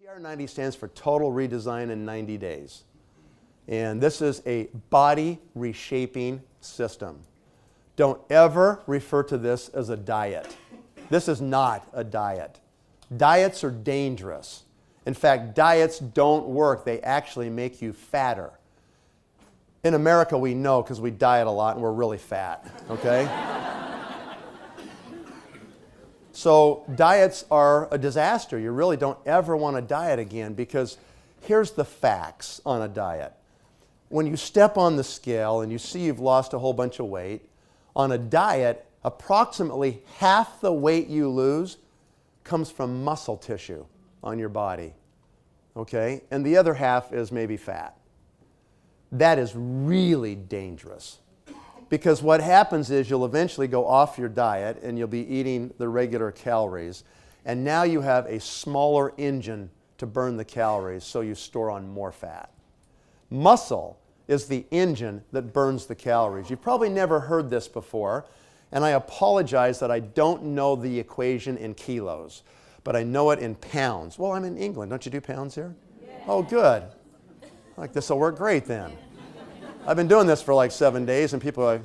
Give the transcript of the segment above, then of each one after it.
TR90 stands for Total Redesign in 90 Days. And this is a body reshaping system. Don't ever refer to this as a diet. This is not a diet. Diets are dangerous. In fact, diets don't work. They actually make you fatter. In America, we know because we diet a lot and we're really fat, okay? So diets are a disaster. You really don't ever want to diet again because here's the facts on a diet. When you step on the scale and you see you've lost a whole bunch of weight, on a diet, approximately half the weight you lose comes from muscle tissue on your body, okay? And the other half is maybe fat. That is really dangerous because what happens is you'll eventually go off your diet and you'll be eating the regular calories, and now you have a smaller engine to burn the calories, so you store on more fat. Muscle is the engine that burns the calories. You've probably never heard this before, and I apologize that I don't know the equation in kilos, but I know it in pounds. Well, I'm in England. Don't you do pounds here? Yeah. Oh, good. Like, this will work great then. I've been doing this for like 7 days, and people are like,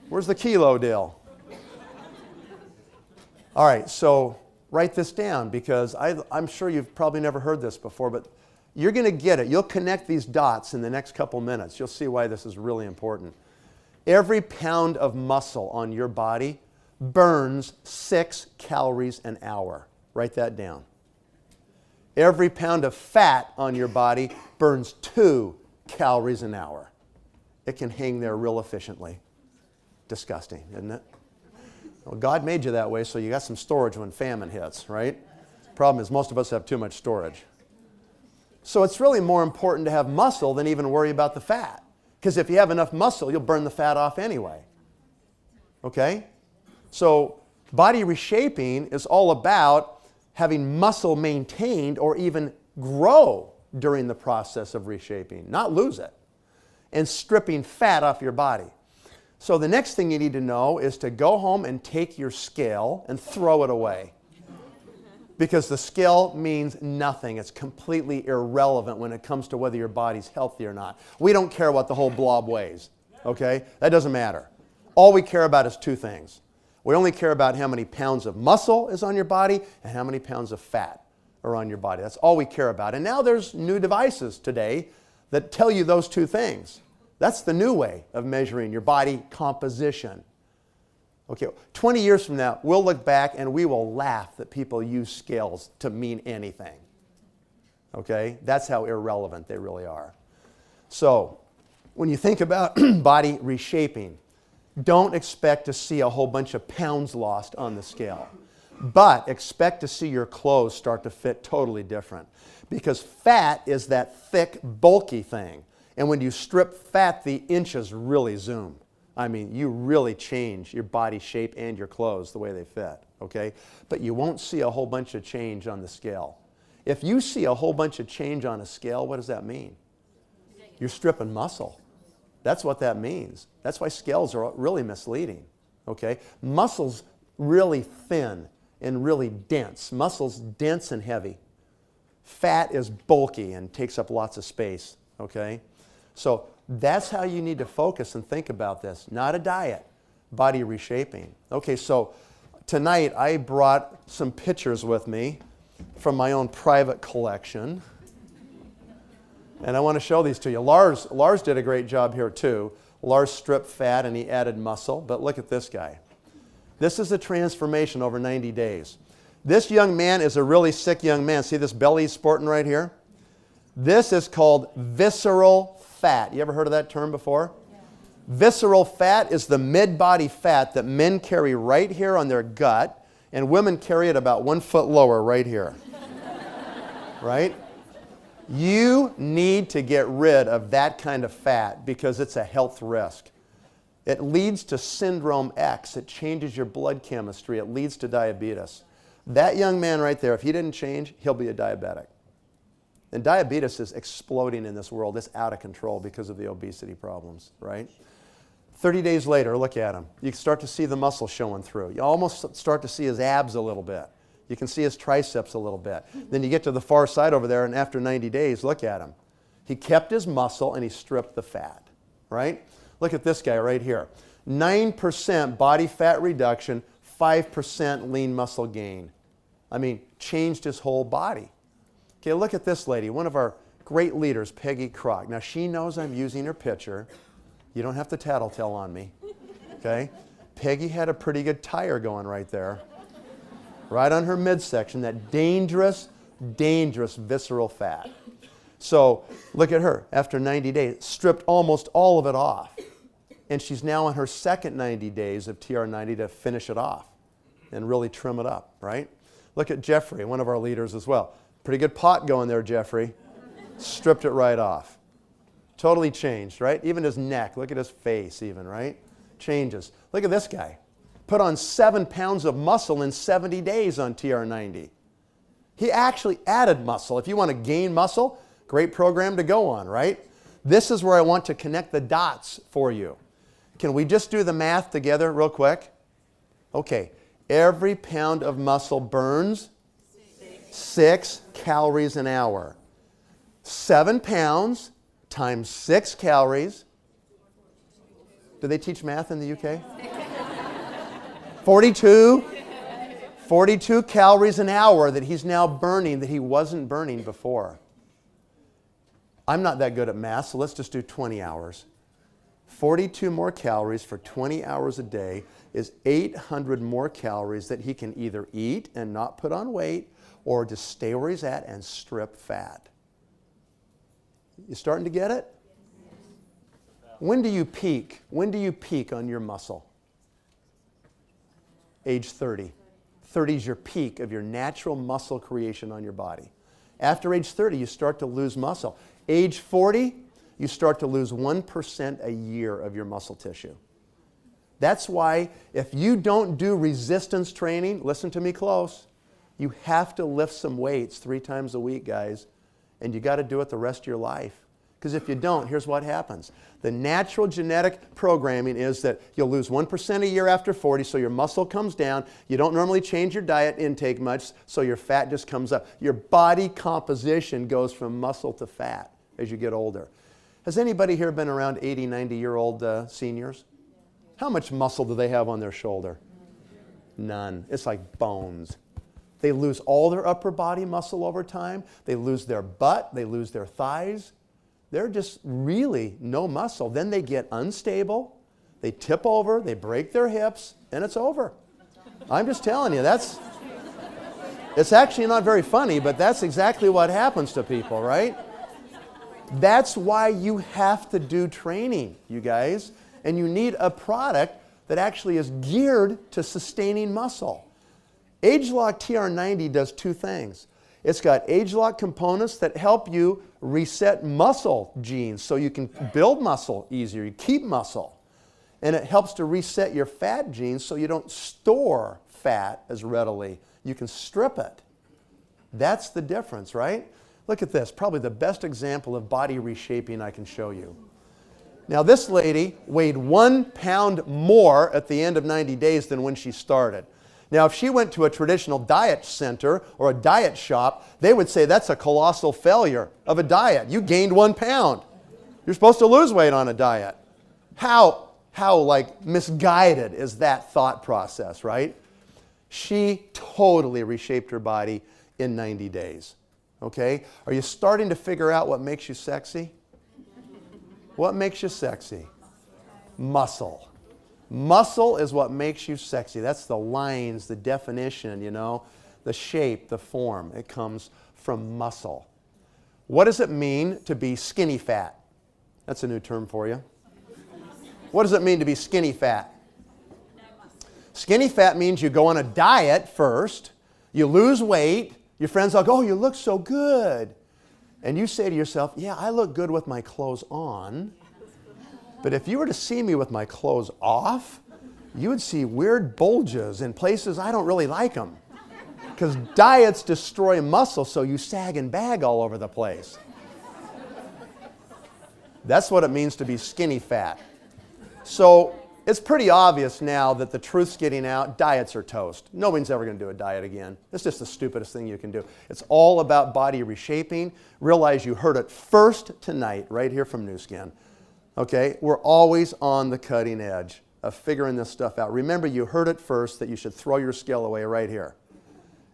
where's the kilo deal? All right, so write this down because I'm sure you've probably never heard this before, but you're going to get it. You'll connect these dots in the next couple minutes. You'll see why this is really important. Every pound of muscle on your body burns 6 calories an hour. Write that down. Every pound of fat on your body burns 2 calories an hour. It can hang there real efficiently. Disgusting, isn't it? Well, God made you that way, so you got some storage when famine hits, right? Problem is most of us have too much storage. So it's really more important to have muscle than even worry about the fat. Because if you have enough muscle, you'll burn the fat off anyway. Okay? So body reshaping is all about having muscle maintained or even grow during the process of reshaping, not lose it, and stripping fat off your body. So the next thing you need to know is to go home and take your scale and throw it away. Because the scale means nothing. It's completely irrelevant when it comes to whether your body's healthy or not. We don't care what the whole blob weighs, okay? That doesn't matter. All we care about is 2 things. We only care about how many pounds of muscle is on your body and how many pounds of fat are on your body. That's all we care about. And now there's new devices today that tell you those 2 things. That's the new way of measuring your body composition. Okay, 20 years from now, we'll look back and we will laugh that people use scales to mean anything. Okay, that's how irrelevant they really are. So, when you think about body reshaping, don't expect to see a whole bunch of pounds lost on the scale. But expect to see your clothes start to fit totally different. Because fat is that thick, bulky thing. And when you strip fat, the inches really zoom. I mean, you really change your body shape and your clothes the way they fit, okay? But you won't see a whole bunch of change on the scale. If you see a whole bunch of change on a scale, what does that mean? You're stripping muscle. That's what that means. That's why scales are really misleading, okay? Muscle's really thin and really dense. Muscle's dense and heavy. Fat is bulky and takes up lots of space, okay? So that's how you need to focus and think about this. Not a diet, body reshaping. Okay, so tonight I brought some pictures with me from my own private collection. And I want to show these to you. Lars did a great job here too. Lars stripped fat and he added muscle, but look at this guy. This is a transformation over 90 days. This young man is a really sick young man. See this belly he's sporting right here? This is called visceral fat. You ever heard of that term before? Yeah. Visceral fat is the mid-body fat that men carry right here on their gut, and women carry it about 1 foot lower right here. Right? You need to get rid of that kind of fat because it's a health risk. It leads to syndrome X. It changes your blood chemistry. It leads to diabetes. That young man right there, if he didn't change, he'll be a diabetic. And diabetes is exploding in this world. It's out of control because of the obesity problems, right? 30 days later, look at him. You start to see the muscle showing through. You almost start to see his abs a little bit. You can see his triceps a little bit. Then you get to the far side over there, and after 90 days, look at him. He kept his muscle and he stripped the fat, right? Look at this guy right here. 9% body fat reduction, 5% lean muscle gain. I mean, changed his whole body. Okay, look at this lady, one of our great leaders, Peggy Kroc. Now, she knows I'm using her picture. You don't have to tattletale on me, okay? Peggy had a pretty good tire going right there, right on her midsection, that dangerous, dangerous visceral fat. So look at her, after 90 days, stripped almost all of it off. And she's now on her second 90 days of TR90 to finish it off and really trim it up, right? Look at Jeffrey, one of our leaders as well. Pretty good pot going there, Jeffrey. Stripped it right off. Totally changed, right? Even his neck, look at his face even, right? Changes. Look at this guy. Put on 7 pounds of muscle in 70 days on TR90. He actually added muscle. If you want to gain muscle, great program to go on, right? This is where I want to connect the dots for you. Can we just do the math together real quick? Okay, every pound of muscle burns 6 calories an hour. 7 pounds times 6 calories. Do they teach math in the UK? 42 calories an hour that he's now burning that he wasn't burning before. I'm not that good at math, so let's just do 20 hours. 42 more calories for 20 hours a day is 800 more calories that he can either eat and not put on weight or just stay where he's at and strip fat. You starting to get it? When do you peak? When do you peak on your muscle? Age 30. 30 is your peak of your natural muscle creation on your body. After age 30, you start to lose muscle. Age 40, you start to lose 1% a year of your muscle tissue. That's why if you don't do resistance training, listen to me close, you have to lift some weights 3 times a week, guys, and you got to do it the rest of your life. Because if you don't, here's what happens. The natural genetic programming is that you'll lose 1% a year after 40, so your muscle comes down. You don't normally change your diet intake much, so your fat just comes up. Your body composition goes from muscle to fat as you get older. Has anybody here been around 80, 90-year-old seniors? How much muscle do they have on their shoulder? None. It's like bones. They lose all their upper body muscle over time. They lose their butt. They lose their thighs. They're just really no muscle. Then they get unstable. They tip over. They break their hips, and it's over. I'm just telling you, it's actually not very funny, but that's exactly what happens to people, right? That's why you have to do training, you guys. And you need a product that actually is geared to sustaining muscle. ageLOC TR90 does 2 things. It's got ageLOC components that help you reset muscle genes so you can build muscle easier, you keep muscle. And it helps to reset your fat genes so you don't store fat as readily. You can strip it. That's the difference, right? Look at this, probably the best example of body reshaping I can show you. Now this lady weighed 1 pound more at the end of 90 days than when she started. Now if she went to a traditional diet center or a diet shop, they would say that's a colossal failure of a diet. You gained 1 pound. You're supposed to lose weight on a diet. How like misguided is that thought process, right? She totally reshaped her body in 90 days. Okay? Are you starting to figure out what makes you sexy? What makes you sexy? Muscle. Muscle is what makes you sexy. That's the lines, the definition, you know, the shape, the form. It comes from muscle. What does it mean to be skinny fat? That's a new term for you. What does it mean to be skinny fat? Skinny fat means you go on a diet first, you lose weight, your friends all go, oh, you look so good. And you say to yourself, yeah, I look good with my clothes on. But if you were to see me with my clothes off, you would see weird bulges in places I don't really like them. Because diets destroy muscle, so you sag and bag all over the place. That's what it means to be skinny fat. So It's pretty obvious now that the truth's getting out. Diets are toast. Nobody's ever going to do a diet again. It's just the stupidest thing you can do. It's all about body reshaping. Realize you heard it first tonight, right here from Nu Skin. Okay? We're always on the cutting edge of figuring this stuff out. Remember, you heard it first that you should throw your scale away right here.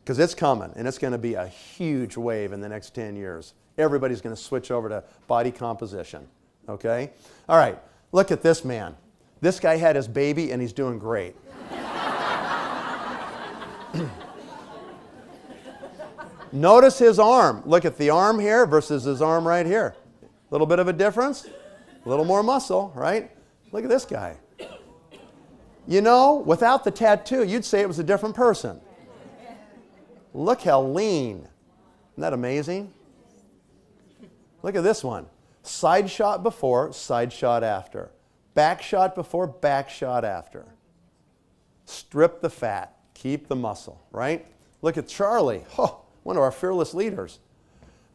Because it's coming, and it's going to be a huge wave in the next 10 years. Everybody's going to switch over to body composition. Okay? All right, look at this man. This guy had his baby, and he's doing great. Notice his arm. Look at the arm here versus his arm right here. A little bit of a difference. A little more muscle, right? Look at this guy. You know, without the tattoo, you'd say it was a different person. Look how lean. Isn't that amazing? Look at this one. Side shot before, side shot after. Back shot before, back shot after. Strip the fat. Keep the muscle, right? Look at Charlie. Oh, one of our fearless leaders.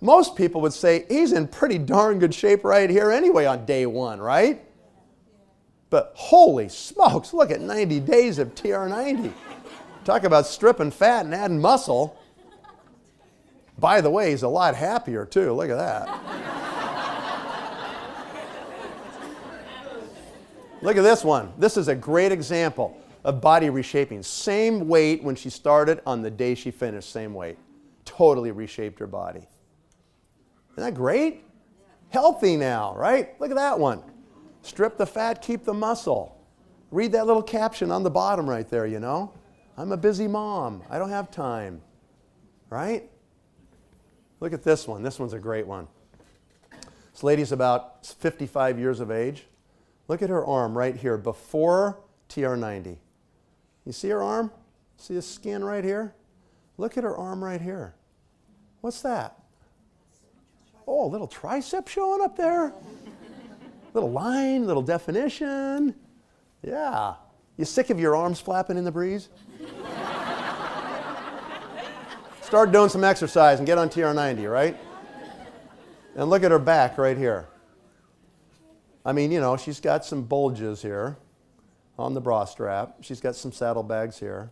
Most people would say he's in pretty darn good shape right here anyway on day one, right? But holy smokes, look at 90 days of TR90. Talk about stripping fat and adding muscle. By the way, he's a lot happier too. Look at that. Look at this one. This is a great example of body reshaping. Same weight when she started on the day she finished, same weight. Totally reshaped her body. Isn't that great? Healthy now, right? Look at that one. Strip the fat, keep the muscle. Read that little caption on the bottom right there, you know. I'm a busy mom. I don't have time. Right? Look at this one. This one's a great one. This lady's about 55 years of age. Look at her arm right here before TR90. You see her arm? See the skin right here? Look at her arm right here. What's that? Oh, a little tricep showing up there. Little line, little definition. Yeah. You sick of your arms flapping in the breeze? Start doing some exercise and get on TR90, right? And look at her back right here. I mean, you know, she's got some bulges here on the bra strap. She's got some saddlebags here.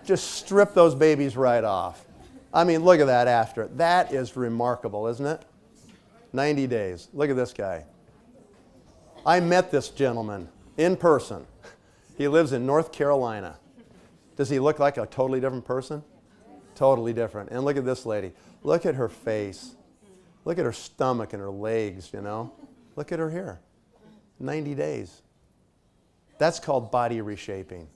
Just strip those babies right off. I mean, look at that after. That is remarkable, isn't it? 90 days. Look at this guy. I met this gentleman in person. He lives in North Carolina. Does he look like a totally different person? Totally different. And look at this lady. Look at her face. Look at her stomach and her legs, you know. Look at her here. 90 days. That's called body reshaping.